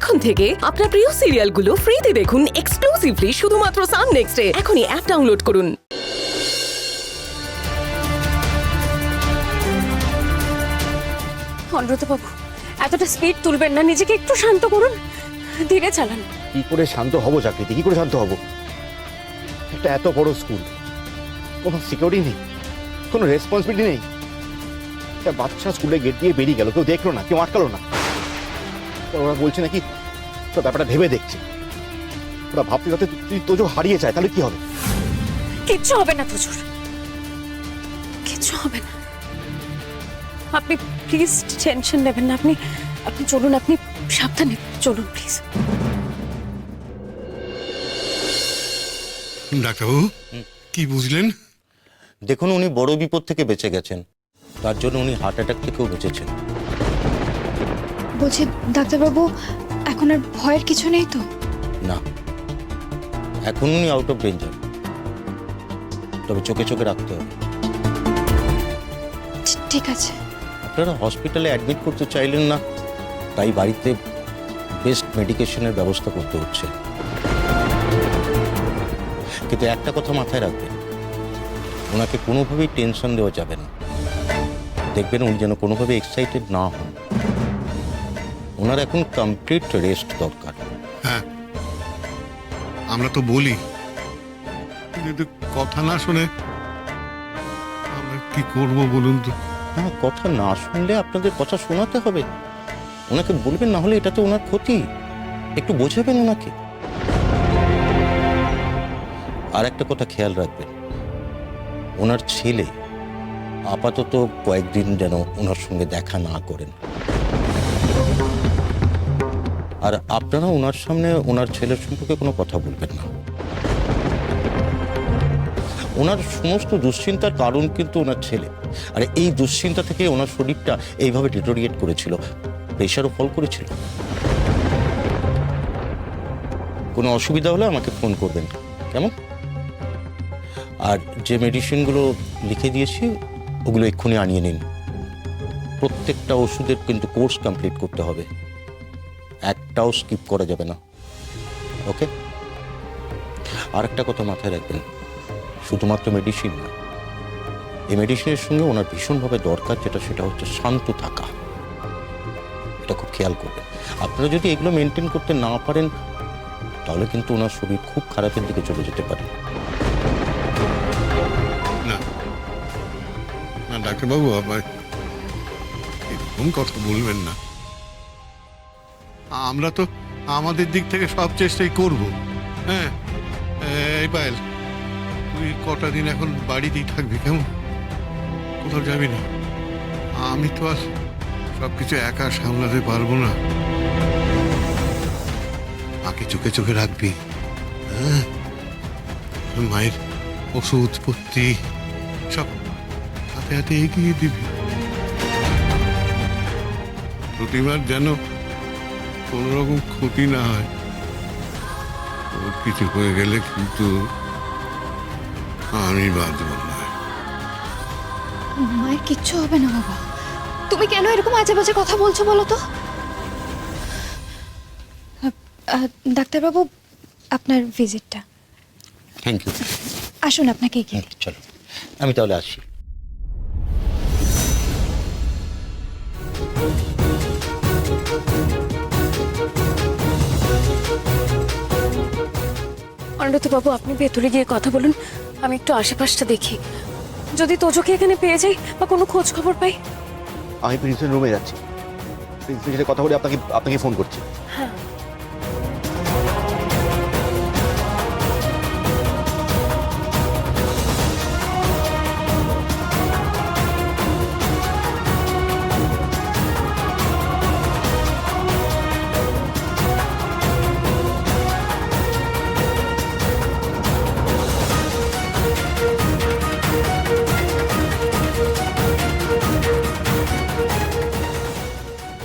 এখন থেকে আপনার প্রিয় সিরিয়ালগুলো ফ্রিতে দেখুন এক্সক্লুসিভলি শুধুমাত্র সান নেক্সটে। এখনই অ্যাপ ডাউনলোড করুন। অনুব্রতবাবু, এতটা স্পিড তুলবেন না, নিজেকে একটু শান্ত করুন, ধীরে চালান। কি করে শান্ত হব চাকরিতে? কি করে শান্ত হব? একটা এত বড় স্কুল, কোনো সিকিউরিটি নেই, কোনো রেসপন্সিবিলিটি নেই। একটা বাচ্চা স্কুলে গেট দিয়ে বেরিয়ে গেল, কেউ দেখলো না, কেউ আটকালো না। ওরা বলছে নাকি তো ব্যাপারটা ভেবে দেখছে। ওরা ভাবতে ভাবতে তুই তোজো হারিয়ে যায়, তাহলে কি হবে? কিচ্ছু হবে না তোজোর, কিচ্ছু হবে না। আপনি প্লিজ টেনশন নেবেন না। আপনি আপনি চলুন, আপনি সাবধানে চলুন প্লিজ। ডাক্তারবাবু, কি বুঝলেন? দেখুন, উনি বড় বিপদ থেকে বেঁচে গেছেন, তার জন্য উনি হার্ট অ্যাটাক থেকেও বেঁচেছেন। বলছি ডাক্তারবাবু, এখন আর ভয়ের কিছু নেই তো? না, এখন উনি আউট অফ ডেঞ্জার, তবে চোখে চোখে রাখতে হবে। ঠিক আছে। আপনারা হসপিটালে অ্যাডমিট করতে চাইলেন না, তাই বাড়িতে বেস্ট মেডিকেশনের ব্যবস্থা করতে হচ্ছে। কিন্তু একটা কথা মাথায় রাখবেন, ওনাকে কোনোভাবেই টেনশন দেওয়া যাবে না। দেখবেন উনি যেন কোনোভাবে এক্সাইটেড না হন। ওনার এখন কমপ্লিট রেস্ট দরকার। হ্যাঁ, আমরা তো বলি, কিন্তু কথা না শুনে আমরা কি করব বলুন তো? হ্যাঁ, কথা না শুনলে আপনাদের কথা শোনাতে হবে। ওনাকে বলবেন, না হলে এটা তো ওনার ক্ষতি। একটু বোঝাবেন ওনাকে। আর একটা কথা খেয়াল রাখবেন, ওনার ছেলে আপাতত কয়েকদিন যেন ওনার সঙ্গে দেখা না করেন। আর আপনারা ওনার সামনে ওনার ছেলের সম্পর্কে কোনো কথা বলবেন না। ওনার সমস্ত দুশ্চিন্তার কারণ কিন্তু ওনার ছেলে, আর এই দুশ্চিন্তা থেকে ওনার শরীরটা এইভাবে ডিটোরিয়েট করেছিল, প্রেশারও ফল করেছিল। কোনো অসুবিধা হলে আমাকে ফোন করবেন, কেমন? আর যে মেডিসিনগুলো লিখে দিয়েছি ওগুলো এক্ষুনি আনিয়ে নিন। প্রত্যেকটা ওষুধের কিন্তু কোর্স কমপ্লিট করতে হবে, একটাও স্কিপ করা যাবে না। ওকে? আর একটা কথা মাথায় রাখবেন, শুধুমাত্র মেডিসিন না, এই মেডিসিনের সঙ্গে ওনার ভীষণভাবে দরকার যেটা, সেটা হচ্ছে শান্ত থাকা। এটা খুব খেয়াল করবেন। আপনারা যদি এগুলো মেনটেন করতে না পারেন, তাহলে কিন্তু ওনার শরীর খুব খারাপের দিকে চলে যেতে পারে। না না ডাক্তারবাবু, আবার এরকম কথা বলবেন না। আমরা তো আমাদের দিক থেকে সব চেষ্টাই করব। হ্যাঁ, এই পায়েল, তুই কটা দিন এখন বাড়িতেই থাকবি, কেমন? কোথাও যাবি না। আমি তো আর সবকিছু একা সামলাতে পারবো না। মাকে চোখে চোখে রাখবি। হ্যাঁ, মায়ের ওষুধপত্তি সব হাতে হাতে এগিয়ে দিবি। প্রতিবার যেন কোন রকম ক্ষতি না হয়। ওর কিছু হয়ে গেলে কিন্তু আমি বাঁচব না। মায়ের কিচ্ছু হবে না বাবা। তুমি কেন এরকম আজে বাজে কথা বলছো বলো তো? ডাক্তারবাবু, আপনার ভিজিটটা। Thank you. আসুন আপনাকে এগিয়ে দিই। চলো, আমি তাহলে আসি। অনুব্রতবাবু, আপনি ভেতরে গিয়ে কথা বলুন, আমি একটু আশেপাশটা দেখি। যদি তোজোকে এখানে পেয়ে যাই বা কোনো খোঁজ খবর পাই। আমি প্রিন্সিপাল রুমে যাচ্ছি, প্রিন্সিপালের সাথে কথা বলে আপনাকে ফোন করছি। হ্যাঁ,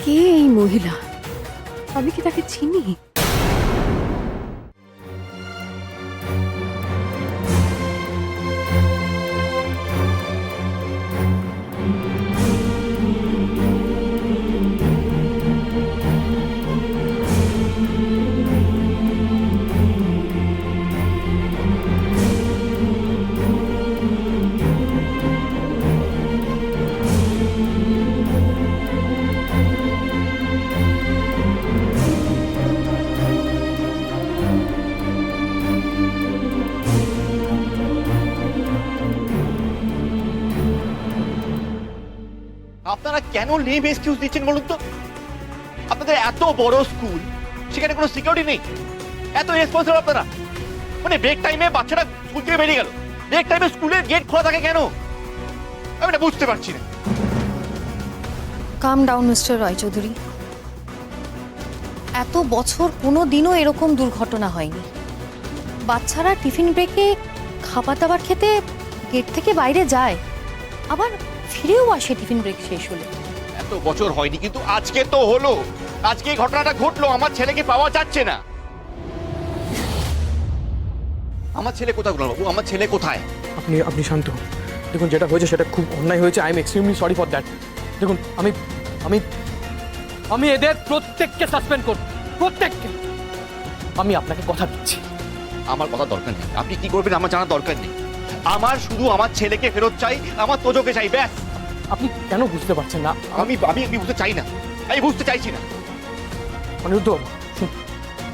কে এই মহিলা? আমি কি তাকে চিনি? কেন লিভ এক্সকিউজ দিচ্ছেন বলুন তো? আপনাদের এত বড় স্কুল, সেখানে কোনো সিকিউরিটি নেই, এত রেসপন্সিবল আপনারা। মানে ব্রেক টাইমে বাচ্চারা স্কুল থেকে বেরিয়ে গেল, ব্রেক টাইমে স্কুলের গেট খোলা থাকে কেন? আমি এটা বুঝতে পারছি না। কাম ডাউন মিস্টার রায়চৌধুরী, এত বছর কোনো দিনও এরকম দুর্ঘটনা হয়নি। বাচ্চারা টিফিন ব্রেকে খাবার দাবার খেতে গেট থেকে বাইরে যায়, আবার ফিরেও আসে টিফিন ব্রেক শেষ হলে। এত বছর হয়নি, কিন্তু আজকে তো হলো। আজকে এই ঘটনাটা ঘটলো, আমার ছেলেকে পাওয়া যাচ্ছে না। আমার ছেলে কোথায় বাবু? আমার ছেলে কোথায়? আপনি শান্ত হন। দেখুন, যেটা হয়েছে সেটা খুব অন্যায় হয়েছে। I am extremely sorry for that. দেখুন, আমি আমি আমি এদের প্রত্যেককে সাসপেন্ড করব, প্রত্যেককে। আমি আপনাকে কথা দিচ্ছি। আমার কথা দরকার নেই, আপনি কি করবেন আমার জানার দরকার নেই। আমার শুধু আমার ছেলেকে ফেরত চাই, আমার তোজোকে চাই, ব্যাস। আপনি কেন বুঝতে পারছেন না? আমি আমি আমি বুঝতে চাই না, আমি বুঝতে চাইছি না। অনিরুদ্ধ, শুন,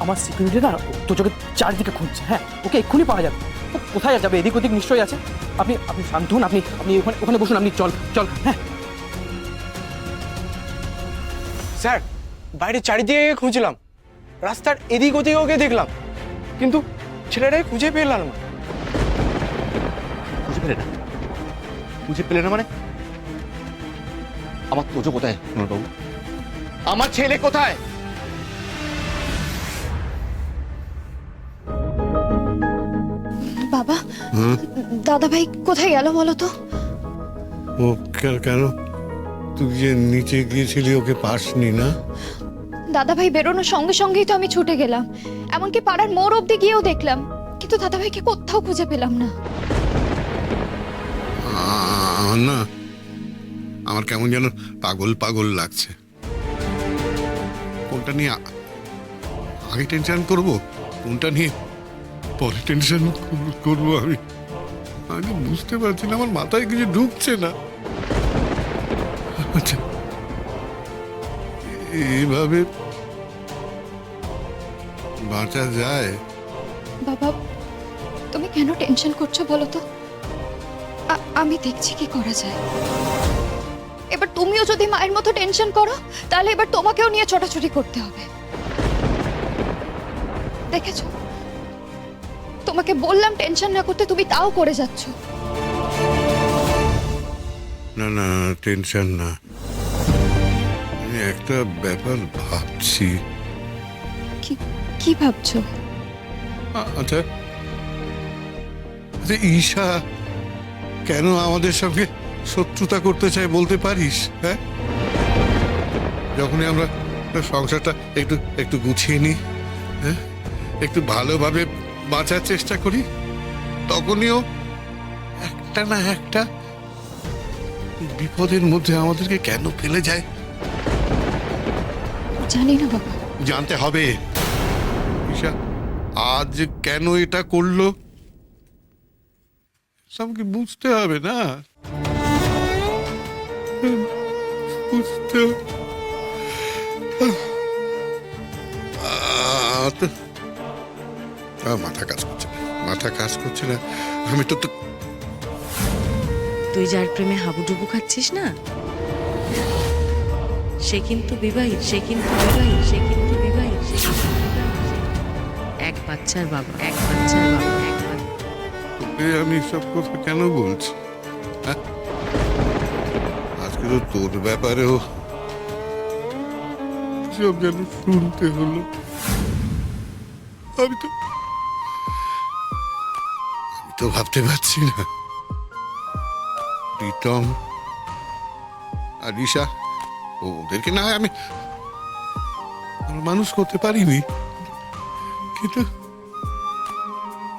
আমার সিকিউরিটি না তোজোকে চারদিকে খুঁজছে। হ্যাঁ, ওকে এক্ষুনি পাওয়া যাবে। ও কোথায় যাবে? এদিক ওদিক নিশ্চয়ই আছে। আপনি আপনি শান্ত হন। আপনি আপনি ওখানে বসুন। আপনি চল চল। হ্যাঁ স্যার, বাইরে চারিদিকে খুঁজলাম, রাস্তার এদিক ওদিকে ওকে দেখলাম, কিন্তু ছেলেটাকে খুঁজে পেলাম না। বুঝে পেলে না? বুঝে পেলে না মানে? আমার তোজো কোথায় বাবু? আমার ছেলে কোথায়? বাবা, দাদা ভাই কোথায় গেল বলো তো? ও কেন? তুই যে নিচে গিয়েছিলি ওকে পাসনি না? দাদা ভাই বেরোনোর সঙ্গে সঙ্গেই তো আমি ছুটে গেলাম, এমনকি পাড়ার মোড় অব্দি গিয়েও দেখলাম, কিন্তু দাদা ভাইকে কোথাও খুঁজে পেলাম না। না, আমার কেমন যেন পাগল পাগল লাগছে। কোনটা নিয়ে আগে টেনশন করব, কোনটা নিয়ে পরে টেনশন করব আমি বুঝতে পারছি না, আমার মাথায় কিছু ঢুকছে না। আচ্ছা, এইভাবে বাঁচা যায়? বাবা, তুমি কেন টেনশন করছো বলো তো? আমি দেখছি কি করা যায়। এবার তুমিও যদি মায়ের মতো টেনশন করো, তাহলে এবার তোমাকেও নিয়ে ছোটাছুটি করতে হবে। দেখেছো, তোমাকে বললাম টেনশন না করতে, তুমি তাও করে যাচ্ছ। না না, টেনশন না, আমি একটা ব্যাপার ভাবছি। কি ভাবছো? আচ্ছা, ঈশা কেন আমাদের সঙ্গে শত্রুতা করতে চায় বলতে পারিস? হ্যাঁ, যখনই আমরা সংসারটা একটু একটু গুছিয়ে নিই, হ্যাঁ, একটু ভালোভাবে বাঁচার চেষ্টা করি, তখনই ও একটা না একটা বিপদের মধ্যে আমাদেরকে কেন ফেলে যায়? জানি না বাবা। জানতে হবে। ঈশা আজ কেন এটা করলো সবকে বুঝতে হবে না? বুঝতে মাথা কাজ করছে না, মাথা কাজ করছে না। আমি তো তুই যার প্রেমে হাবুডুবু খাচ্ছিস না, সে কিন্তু বিবাহিত, সে কিন্তু বিবাহিত, সে কিন্তু বিবাহিত, সে কিন্তু বিবাহিত। এক বাচ্চার বাবা, এক বাচ্চার বাবা, এক তোকে আমি সব কথা কেন বলছি? হ্যাঁ, আজকে তো তোর ব্যাপারেও সব যেন শুনতে হলো। আমি তো ভাবতে পারছি না, প্রীতম আর ঈশা ওদেরকে না হয় আমি মানুষ করতে পারিনি, কিন্তু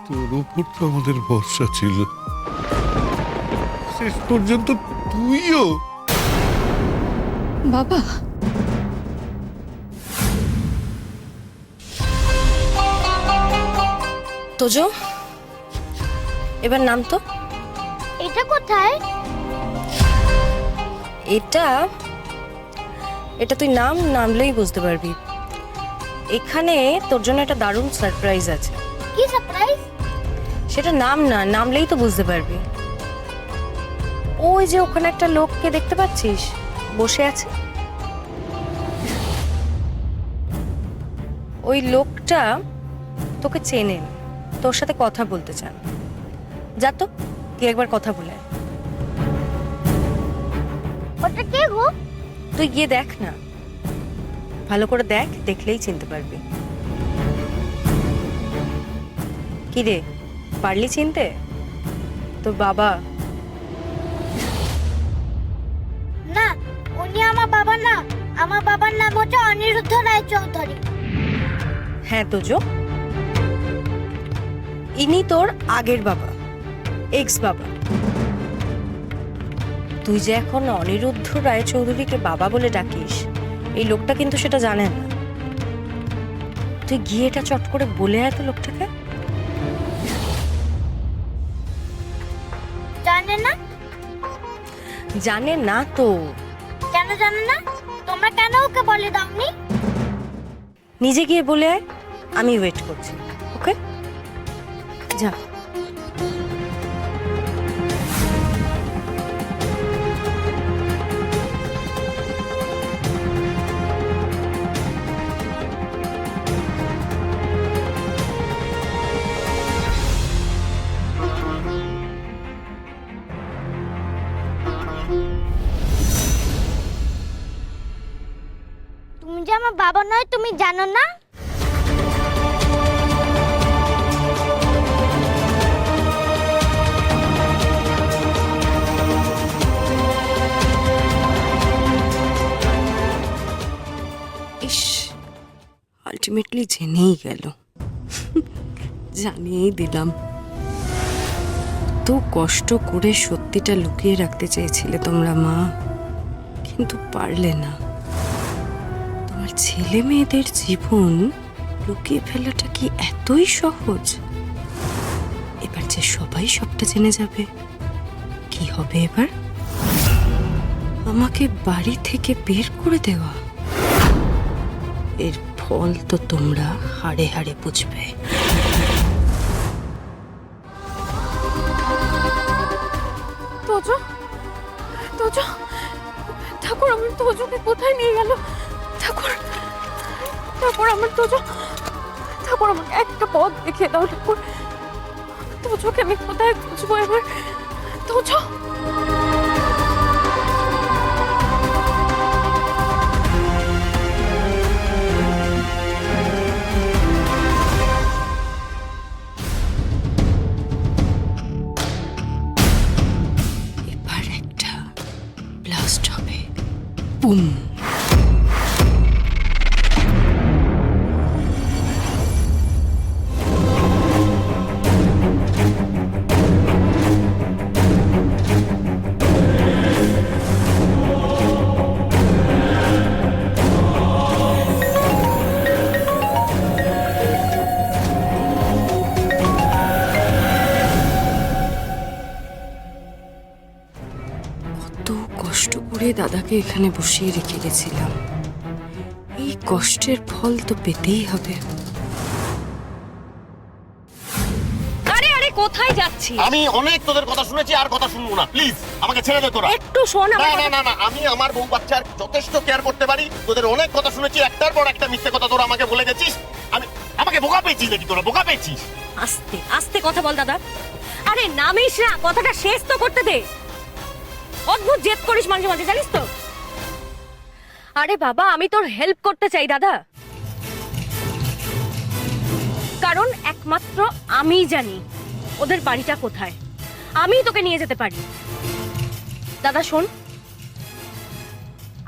তোর উপর তো আমাদের ভরসা ছিল। শেষ পর্যন্ত তুইও। বাবা, তোজো, এবার নাম তো। এটা কোথায়? এটা এটা তুই নামলেই বুঝতে পারবি। এখানে তোর জন্য একটা দারুণ সারপ্রাইজ আছে। কি সারপ্রাইজ? সেটা নামলেই তো বুঝতে পারবি। ওই যে ওখানে একটা লোককে দেখতে পাচ্ছিস, বসে আছে। ওই লোকটা তোকে চেনেন, তোর সাথে কথা বলতে চান। যা তো, তুই একবার কথা বলে আয়। ওটা কে গো? তুই গিয়ে দেখ না, ভালো করে দেখ, দেখলেই চিনতে পারবি। কি রে, পারলি চিনতে? তোর বাবা? না, উনি আমার বাবা না। আমার বাবার নাম হচ্ছে অনিরুদ্ধ রায়চৌধুরী। হ্যাঁ তোজো, ইনি তোর আগের বাবা, এক্স বাবা। তুই যে এখন অনিরুদ্ধ রায়চৌধুরীকে বাবা বলে ডাকিস, এই লোকটা কিন্তু সেটা জানেন না। তুই গিয়ে এটা চট করে বলে আয় তো লোকটাকে। জানে না? জানে না তো? কেন জানে না? তোমরা কেন ওকে বলে দাওনি? নিজে গিয়ে বলে আয়, আমি ওয়েট করছি। ওকে, যা। তুমি যে আমার বাবা নয়, তুমি জানো না? ইস, আলটিমেটলি জেনেই গেল। জানিয়েই দিলাম। তো কষ্ট করে সত্যিটা লুকিয়ে রাখতে চেয়েছিলে তোমরা মা, কিন্তু পারলে না। তোমার ছেলে মেয়েদের জীবন লুকিয়ে ফেলাটা কি এতই সহজ? এবার যে সবাই সবটা জেনে যাবে, কি হবে এবার? আমাকে বাড়ি থেকে বের করে দেওয়া? এর ফল তো তোমরা হাড়ে হাড়ে বুঝবে। তোজো, তোজো, ঠাকুর আমার তোজোকে কোথায় নিয়ে গেল? ঠাকুর, ঠাকুর আমার তোজো, ঠাকুর আমাকে একটা পথ দেখিয়ে দাও ঠাকুর। তোজোকে আমি কোথায় খুঁজবো এবার? তোজো। এবার একটা ব্লাস্ট হবে, বুম। কত কষ্ট করে দাদাকে এখানে বসিয়ে রেখে গেছিলাম, এই কষ্টের ফল তো পেতেই হবে। আরে আরে, কোথায় যাচ্ছি? আমি অনেক তোদের কথা শুনেছি, আর কথা শুনবো না, প্লিজ আমাকে ছেড়ে দে তোরা। একটু শোন না আমার না কথা। না না, আমি আমার বউ বাচ্চার যথেষ্ট কেয়ার করতে পারি। তোদের অনেক কথা শুনেছি, একটার পর একটা মিথ্যে কথা তোরা আমাকে বলে গেছিস। আমাকে বোকা পেয়েছিস নাকি তোরা? বোকা পেয়েছিস? আস্তে আস্তে কথা বল দাদা। আরে নামিস না, কথাটা শেষ তো করতে দে। অদ্ভুত জেদ করিস মাঝে মাঝে, জানিস তো। আরে বাবা, আমি তোর হেল্প করতে চাই দাদা, কারণ একমাত্র আমিই জানি ওদের বাড়িটা কোথায়। আমিই তোকে নিয়ে যেতে পারি। দাদা শোন,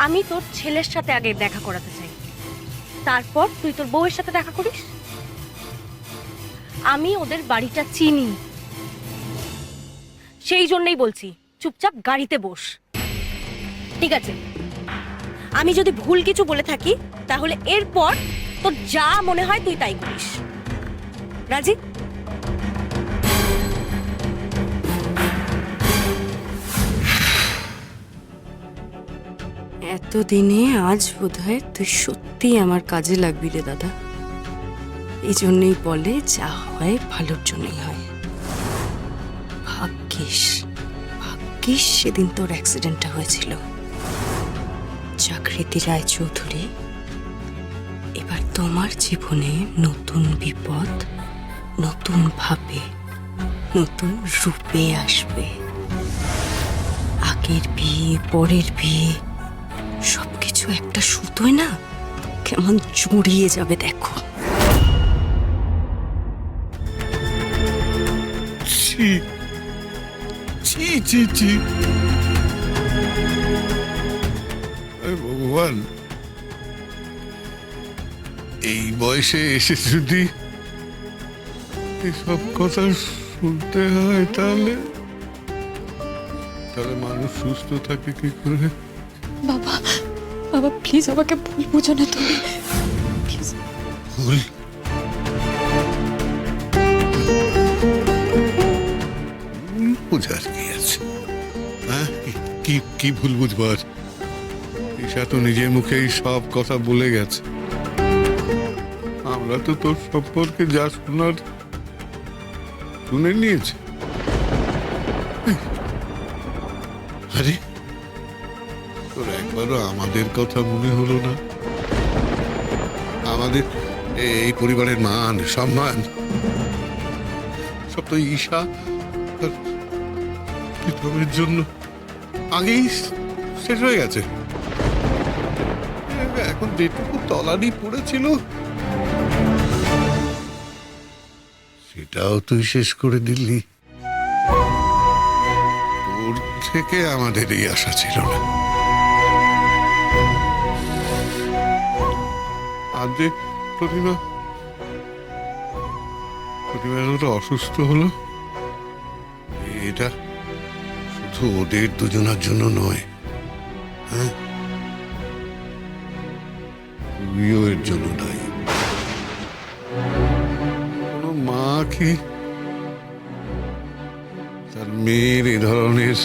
আমি তোর ছেলের সাথে আগে দেখা করাতে চাই, তারপর তুই তোর বউয়ের সাথে দেখা করিস। আমি ওদের বাড়িটা চিনি, সেই জন্যই বলছি চুপচাপ গাড়িতে বস। ঠিক আছে, আমি যদি ভুল কিছু বলে থাকি তাহলে এরপর তোর যা মনে হয় তুই তাই করিস। রাজি? এতদিনে আজ বোধহয় তুই সত্যি আমার কাজে লাগবি রে দাদা। এই জন্যই বলে যা হয় ভালোর জন্যই হয়। ভাগ্যিস ভাগ্যিস সেদিন তোর অ্যাক্সিডেন্টটা হয়েছিল, জাগৃতি রায়চৌধুরী, এবার তোমার জীবনে নতুন বিপদ নতুন ভাবে নতুন রূপে আসবে। আগের বিয়ে পরের বিয়ে সবকিছু একটা সুতোয় না কেমন জড়িয়ে যাবে দেখো। ছি ছি ছি ছি, আরে ভগবান, এই বয়সে এসে যদি এসব কথা শুনতে হয় তাহলে তাহলে মানুষ সুস্থ থাকে কি করে? বাবা বাবা প্লিজ আমাকে ভুল বুঝো না তুমি প্লিজ। ভুল? ভুল বোঝার কি আছে? হ্যাঁ, কি কি ভুল বুঝবার? ঈশা তো নিজের মুখেই সব কথা বলে গেছে। আমরা তো তোর সম্পর্কে যা শোনার শুনে নিয়েছি। আরে তোর একবারও আমাদের কথা মনে হলো না? আমাদের এই পরিবারের মান সম্মান সব তো ঈশা আর প্রীতমের জন্য আগেই শেষ হয়ে গেছে। এখন যেটুকু তলানি পড়েছিল সেটাও তুই শেষ করে দিলি। তোর থেকে আমাদের এই আশা ছিল না। আর যে প্রতিমা এতটা অসুস্থ হলো, এটা শুধু ওদের দুজনের জন্য নয়, হ্যাঁ, তুইও এর জন্য দায়ী। কোনো মা কি তার মেয়ের এ ধরনের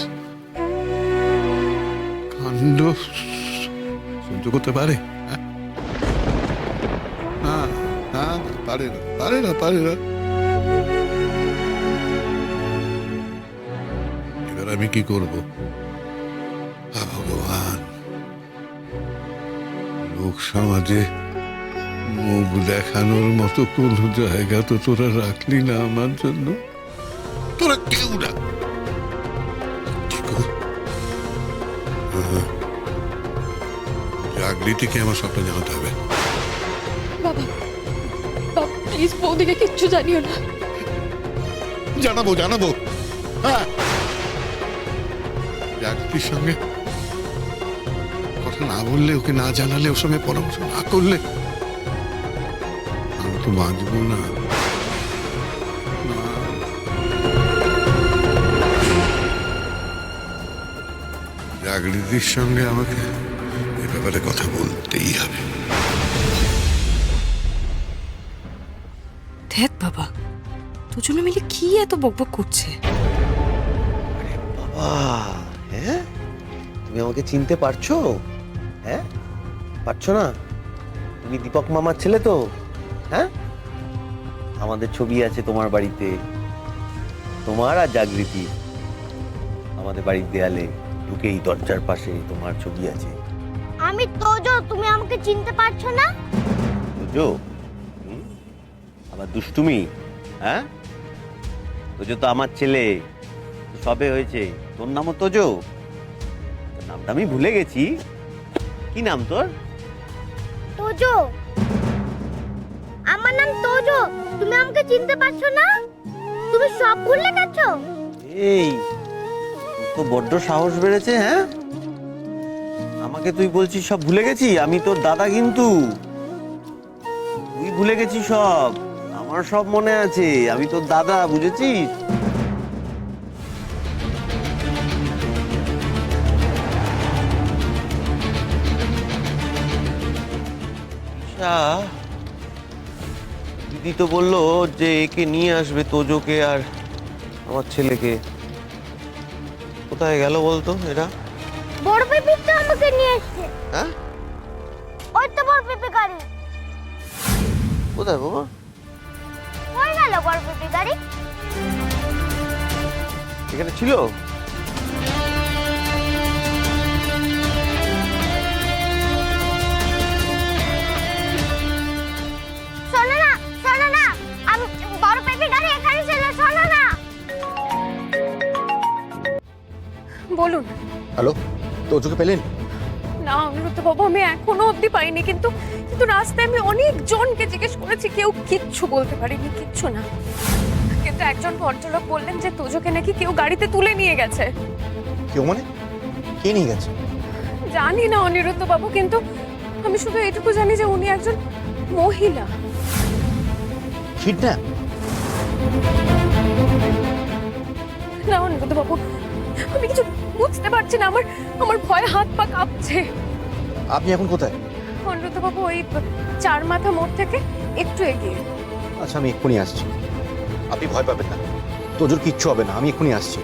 কাণ্ড সহ্য করতে পারে? পারে না, পারে না, পারে না। এবার আমি কি করব? ভগবান, লোক সমাজে মুখ দেখানোর মতো কোন জায়গা তো তোরা রাখলি না আমার জন্য। তোরা কেউ না। জাগৃতিকে আমার সবটা জানাতে হবে। বাবা বাবা প্লিজ বৌদিকে কিচ্ছু জানিও না। জানাবো, জানাবো। হ্যাঁ, জাগৃতির সঙ্গে কথা না বললে, ওকে না জানালে, ওর সঙ্গে পরামর্শ না করলে আমি তো বাঁচবো না। জাগৃতির সঙ্গে আমাকে এ ব্যাপারে কথা বলতেই হবে। ধ্যাত বাবা, দুজনে মিলে কি এত বকবক করছে? বাবা, হ্যাঁ, তুমি আমাকে চিনতে পারছো? হ্যাঁ, পারছো না? তুমি দীপক মামার ছেলে তো? হ্যাঁ, আমাদের ছবি আছে তোমার বাড়িতে, তোমার আর জাগৃতি। আমাদের বাড়ির দেয়ালে ঢুকেই দরজার পাশে তোমার ছবি আছে। আমি তোজো, তুমি আমাকে চিনতে পারছো না? তোজো? আবার দুষ্টুমি? হ্যাঁ, তোজো তো আমার ছেলে, সবে হয়েছে। তোর নামও তোজো? তোর নামটা আমি ভুলে গেছি। কি নাম তোর? তোজো, আমার নাম তোজো। তুমি আমাকে চিনতে পারছো না? তুমি সব ভুলে গেছো? এই তো বড্ড সাহস বেড়েছে। হ্যাঁ, আমাকে তুই বলছিস সব ভুলে গেছি? আমি তোর দাদা, কিন্তু তুই ভুলে গেছিস সব। আমার সব মনে আছে, আমি তোর দাদা, বুঝেছিস? দিদি তো বললো যে একে নিয়ে আসবে, তোজোকে আর আমার ছেলেকে। কোথায় গেল বলতো এরা? বড় পেপি তো আমাকে নিয়ে এসেছে। হ্যাঁ, ওই তো বড় পেপি গাড়ি। কোথায় বাবা? কই গেল বড় পেপি গাড়ি? এখানে ছিল। বলুন। হ্যালো, তো ওকে পেলেন? না অনিরুদ্ধ বাবু, আমি এখনো অবধি পাইনি, কিন্তু কিন্তু রাস্তায় আমি অনেক জনকে জিজ্ঞেস করেছি, কেউ কিচ্ছু বলতে পারেনি, কিচ্ছু না। কিন্তু একজন ভদ্রলোক বললেন যে তোজোকে নাকি কেউ গাড়িতে তুলে নিয়ে গেছে। কেউ মানে? কে নিয়ে গেছে? জানি না অনিরুদ্ধ বাবু, কিন্তু আমি শুধু এটুকু জানি যে উনি একজন মহিলা। কিডন্যাপ? না অনিরুদ্ধ বাবু, আমি কিছু বুঝতে পারছি না, আমার ভয়ে হাত পা কাঁপছে। আপনি এখন কোথায়? অনিরুদ্ধ বাবু, ওই 4 মাথা মোড় থেকে একটু এগিয়ে। আচ্ছা, আমি এক্ষুনি আসছি, আপনি ভয় পাবেন না, তোজোর কিচ্ছু হবে না, আমি এক্ষুনি আসছি।